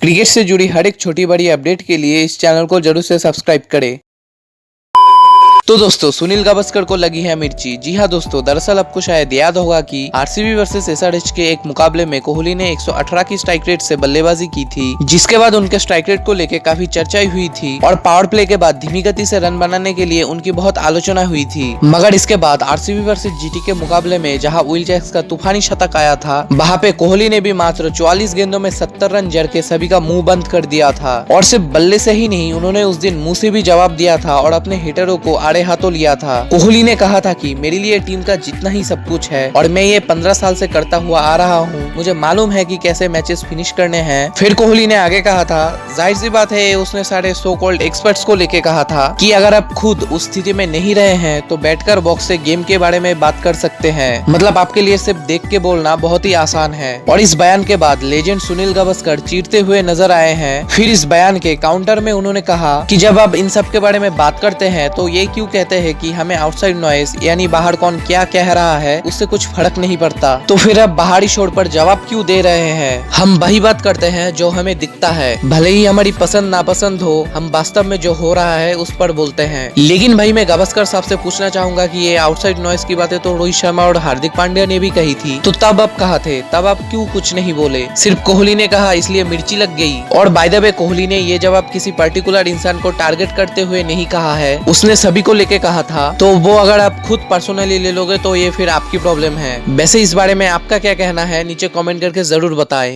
Cricket से जुड़ी हर एक छोटी बड़ी अपडेट के लिए इस चैनल को जरूर से सब्सक्राइब करें। तो दोस्तों, सुनील गावस्कर को लगी है मिर्ची। जी हाँ दोस्तों, दरअसल आपको शायद याद होगा कि आरसीबी वर्सेस एसआरएच के एक मुकाबले में कोहली ने 118 की स्ट्राइक रेट से बल्लेबाजी की थी, जिसके बाद उनके स्ट्राइक रेट को लेकर काफी चर्चाई हुई थी और पावर प्ले के बाद धीमी गति से रन बनाने के लिए उनकी बहुत आलोचना हुई थी। मगर इसके बाद आरसीबी वर्सेस जीटी के मुकाबले में जहाँ विल जैक्स का तूफानी शतक आया था, वहाँ पे कोहली ने भी मात्र 44 गेंदों में 70 रन जड़ के सभी का मुंह बंद कर दिया था। और सिर्फ बल्ले से ही नहीं, उन्होंने उस दिन मुंह से भी जवाब दिया था और अपने हिटरों को आड़े हाथों लिया था। कोहली ने कहा था कि मेरे लिए टीम का जीतना ही सब कुछ है और मैं ये 15 साल से करता हुआ आ रहा हूँ, मुझे मालूम है कि कैसे मैचेस फिनिश करने हैं। फिर कोहली ने आगे कहा था, जाहिर सी बात है उसने सारे सो कॉल्ड एक्सपर्ट्स को लेके कहा था कि अगर आप खुद उस स्थिति में नहीं रहे हैं तो बैठकर बॉक्स से गेम के बारे में बात कर सकते हैं। मतलब आपके लिए सिर्फ देख के बोलना बहुत ही आसान है। और इस बयान के बाद लेजेंड सुनील गावस्कर चीरते हुए नजर आए हैं। फिर इस बयान के काउंटर में उन्होंने कहा कि जब आप इन सब के बारे में बात करते हैं तो ये क्यों कहते हैं कि हमें आउटसाइड नॉइज यानी बाहर कौन क्या कह रहा है उससे कुछ फर्क नहीं पड़ता, तो फिर आप बाहरी शोर पर जवाब क्यों दे रहे हैं। हम वही बात करते हैं जो हमें दिखता है, भले ही हमारी पसंद नापसंद हो, हम वास्तव में जो हो रहा है उस पर बोलते हैं। लेकिन भाई मैं गावस्कर साहब से पूछना चाहूंगा कि ये आउटसाइड नॉइज की बातें तो रोहित शर्मा और हार्दिक पांड्या ने भी कही थी, तो तब आप कहाँ थे, तब आप क्यों कुछ नहीं बोले। सिर्फ कोहली ने कहा इसलिए मिर्ची लग गई। और बाय द वे कोहली ने ये जवाब किसी पर्टिकुलर इंसान को टारगेट करते हुए नहीं कहा है, उसने सभी को लेके कहा था। तो वो अगर आप खुद पर्सनली ले लोगे तो ये फिर आपकी प्रॉब्लम है। वैसे इस बारे में आपका क्या कहना है नीचे कमेंट करके जरूर बताएं।